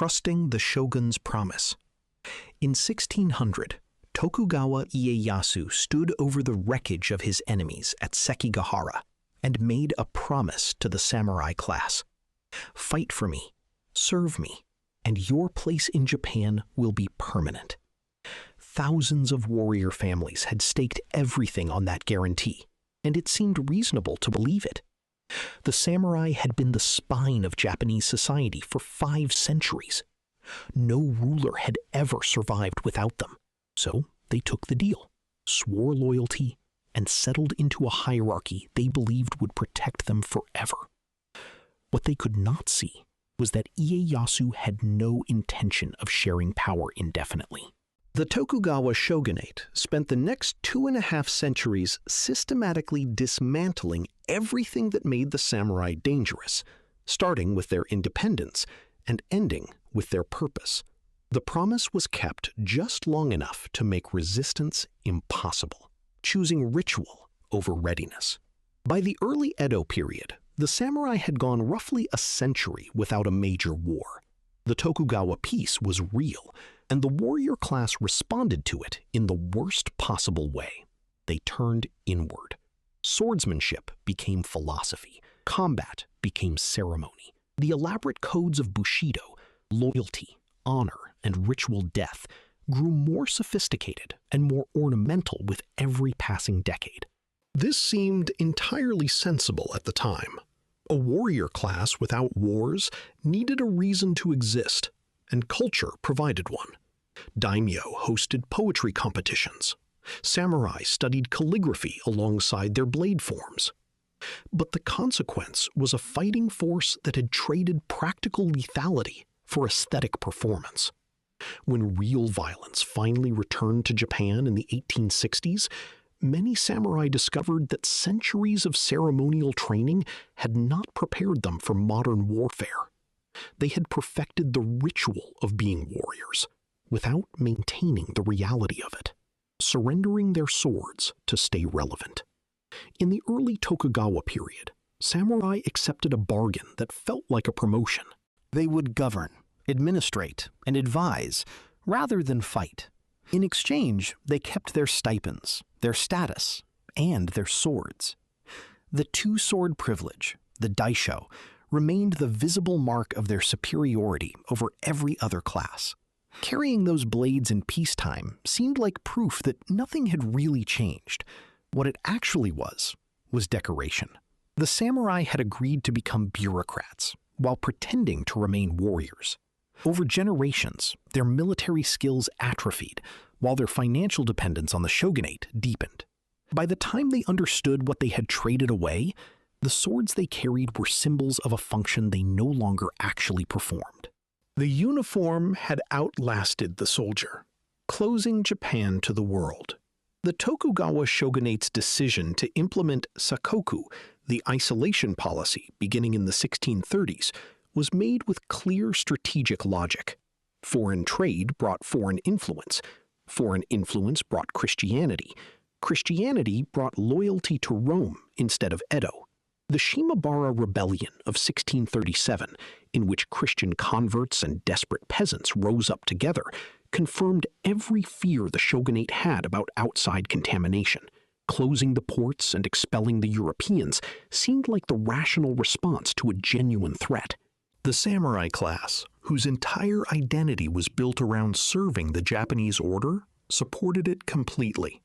Trusting the shogun's promise. In 1600, Tokugawa Ieyasu stood over the wreckage of his enemies at Sekigahara and made a promise to the samurai class. Fight for me, serve me, and your place in Japan will be permanent. Thousands of warrior families had staked everything on that guarantee, and it seemed reasonable to believe it. The samurai had been the spine of Japanese society for 5 centuries. No ruler had ever survived without them, so they took the deal, swore loyalty, and settled into a hierarchy they believed would protect them forever. What they could not see was that Ieyasu had no intention of sharing power indefinitely. The Tokugawa shogunate spent the next 2.5 centuries systematically dismantling everything that made the samurai dangerous, starting with their independence and ending with their purpose. The promise was kept just long enough to make resistance impossible, choosing ritual over readiness. By the early Edo period, the samurai had gone roughly a century without a major war. The Tokugawa peace was real, and the warrior class responded to it in the worst possible way. They turned inward. Swordsmanship became philosophy. Combat became ceremony. The elaborate codes of Bushido, loyalty, honor, and ritual death grew more sophisticated and more ornamental with every passing decade. This seemed entirely sensible at the time. A warrior class without wars needed a reason to exist, and culture provided one. Daimyo hosted poetry competitions. Samurai studied calligraphy alongside their blade forms. But the consequence was a fighting force that had traded practical lethality for aesthetic performance. When real violence finally returned to Japan in the 1860s, many samurai discovered that centuries of ceremonial training had not prepared them for modern warfare. They had perfected the ritual of being warriors without maintaining the reality of it, surrendering their swords to stay relevant. In the early Tokugawa period, samurai accepted a bargain that felt like a promotion. They would govern, administrate, and advise rather than fight. In exchange, they kept their stipends, their status, and their swords. The two-sword privilege, the daisho, remained the visible mark of their superiority over every other class. Carrying those blades in peacetime seemed like proof that nothing had really changed. What it actually was decoration. The samurai had agreed to become bureaucrats while pretending to remain warriors. Over generations, their military skills atrophied, while their financial dependence on the shogunate deepened. By the time they understood what they had traded away, the swords they carried were symbols of a function they no longer actually performed. The uniform had outlasted the soldier, closing Japan to the world. The Tokugawa shogunate's decision to implement sakoku, the isolation policy beginning in the 1630s, was made with clear strategic logic. Foreign trade brought foreign influence brought Christianity. Christianity brought loyalty to Rome instead of Edo. The Shimabara Rebellion of 1637, in which Christian converts and desperate peasants rose up together, confirmed every fear the shogunate had about outside contamination. Closing the ports and expelling the Europeans seemed like the rational response to a genuine threat. The samurai class, whose entire identity was built around serving the Japanese order, supported it completely.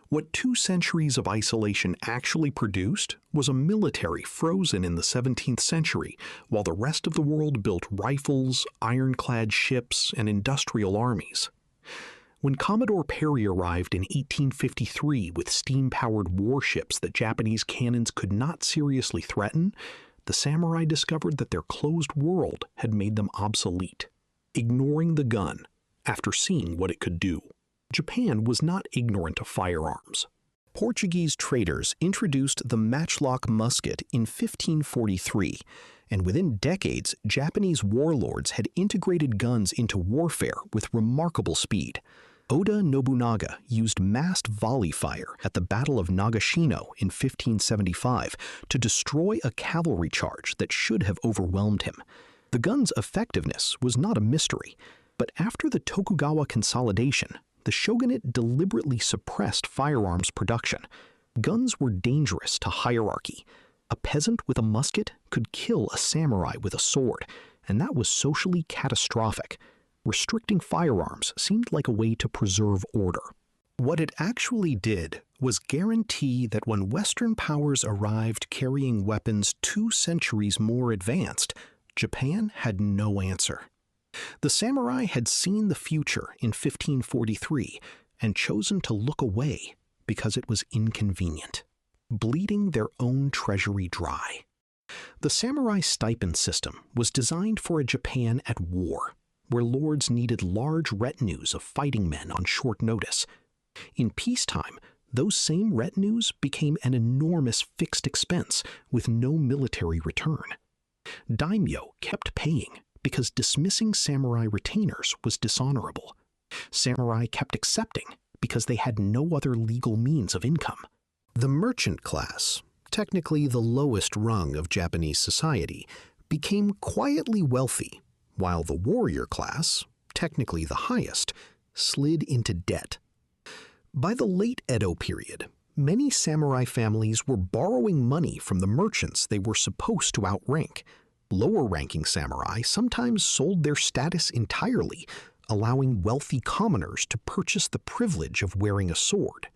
What 2 centuries of isolation actually produced was a military frozen in the 17th century, while the rest of the world built rifles, ironclad ships, and industrial armies. When Commodore Perry arrived in 1853 with steam-powered warships that Japanese cannons could not seriously threaten, the samurai discovered that their closed world had made them obsolete, ignoring the gun after seeing what it could do. Japan was not ignorant of firearms. Portuguese traders introduced the matchlock musket in 1543, and within decades, Japanese warlords had integrated guns into warfare with remarkable speed. Oda Nobunaga used massed volley fire at the Battle of Nagashino in 1575 to destroy a cavalry charge that should have overwhelmed him. The gun's effectiveness was not a mystery, but after the Tokugawa consolidation, the shogunate deliberately suppressed firearms production. Guns were dangerous to hierarchy. A peasant with a musket could kill a samurai with a sword, and that was socially catastrophic. Restricting firearms seemed like a way to preserve order. What it actually did was guarantee that when Western powers arrived carrying weapons 2 centuries more advanced, Japan had no answer. The samurai had seen the future in 1543 and chosen to look away because it was inconvenient, bleeding their own treasury dry. The samurai stipend system was designed for a Japan at war, where lords needed large retinues of fighting men on short notice. In peacetime, those same retinues became an enormous fixed expense with no military return. Daimyo kept paying because dismissing samurai retainers was dishonorable. Samurai kept accepting because they had no other legal means of income. The merchant class, technically the lowest rung of Japanese society, became quietly wealthy, while the warrior class, technically the highest, slid into debt. By the late Edo period, many samurai families were borrowing money from the merchants they were supposed to outrank. Lower-ranking samurai sometimes sold their status entirely, allowing wealthy commoners to purchase the privilege of wearing a sword.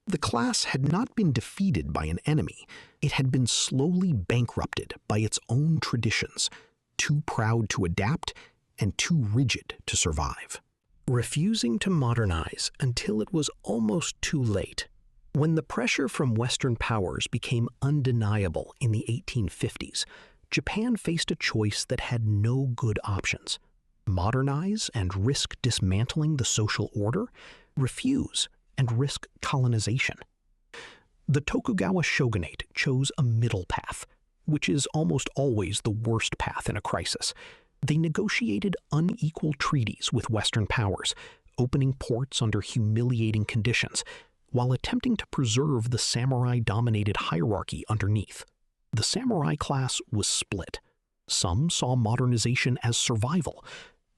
The class had not been defeated by an enemy. It had been slowly bankrupted by its own traditions, too proud to adapt and too rigid to survive. Refusing to modernize until it was almost too late. When the pressure from Western powers became undeniable in the 1850s, Japan faced a choice that had no good options. Modernize and risk dismantling the social order, refuse and risk colonization. The Tokugawa shogunate chose a middle path, which is almost always the worst path in a crisis. They negotiated unequal treaties with Western powers, opening ports under humiliating conditions, while attempting to preserve the samurai-dominated hierarchy underneath. The samurai class was split. Some saw modernization as survival.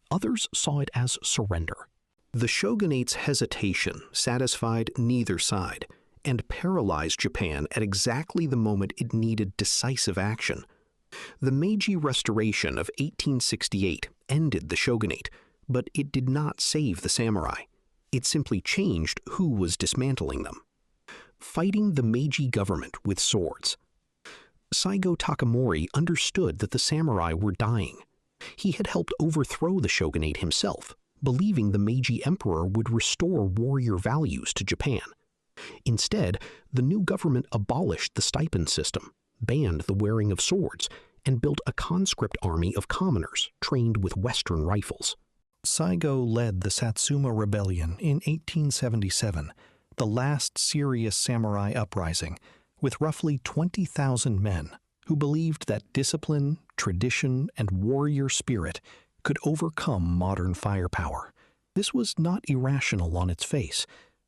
Others saw it as surrender. The shogunate's hesitation satisfied neither side and paralyzed Japan at exactly the moment it needed decisive action. The Meiji Restoration of 1868 ended the shogunate, but it did not save the samurai. It simply changed who was dismantling them. Fighting the Meiji government with swords. Saigo Takamori understood that the samurai were dying. He had helped overthrow the shogunate himself, believing the Meiji emperor would restore warrior values to Japan. Instead, the new government abolished the stipend system, banned the wearing of swords, and built a conscript army of commoners trained with Western rifles. Saigo led the Satsuma Rebellion in 1877, the last serious samurai uprising, with roughly 20,000 men who believed that discipline, tradition, and warrior spirit could overcome modern firepower. This was not irrational on its face.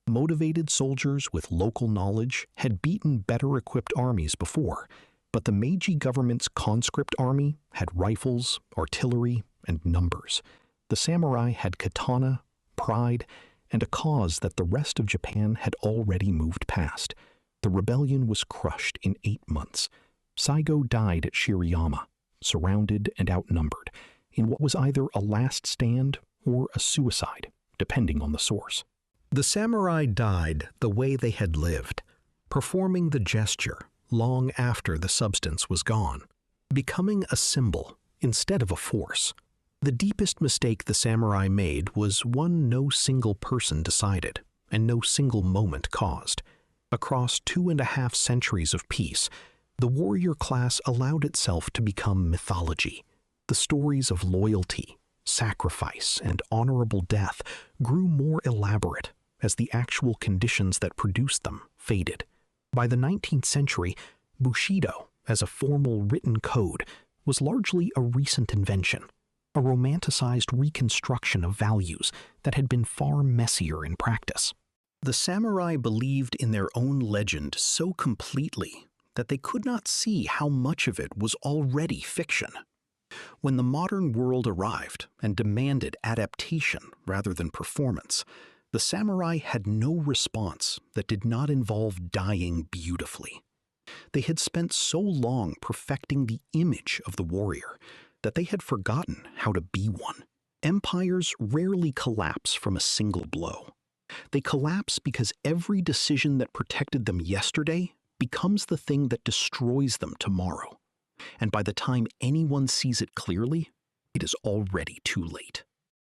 Motivated soldiers with local knowledge had beaten better-equipped armies before, but the Meiji government's conscript army had rifles, artillery, and numbers. The samurai had katana, pride, and a cause that the rest of Japan had already moved past. The rebellion was crushed in 8 months. Saigo died at Shirayama, surrounded and outnumbered, in what was either a last stand or a suicide, depending on the source. The samurai died the way they had lived, performing the gesture long after the substance was gone, becoming a symbol instead of a force. The deepest mistake the samurai made was one no single person decided, and no single moment caused. Across 2.5 centuries of peace, the warrior class allowed itself to become mythology. The stories of loyalty, sacrifice, and honorable death grew more elaborate as the actual conditions that produced them faded. By the 19th century, Bushido, as a formal written code, was largely a recent invention, a romanticized reconstruction of values that had been far messier in practice. The samurai believed in their own legend so completely that they could not see how much of it was already fiction. When the modern world arrived and demanded adaptation rather than performance, the samurai had no response that did not involve dying beautifully. They had spent so long perfecting the image of the warrior that they had forgotten how to be one. Empires rarely collapse from a single blow. They collapse because every decision that protected them yesterday becomes the thing that destroys them tomorrow. And by the time anyone sees it clearly, it is already too late.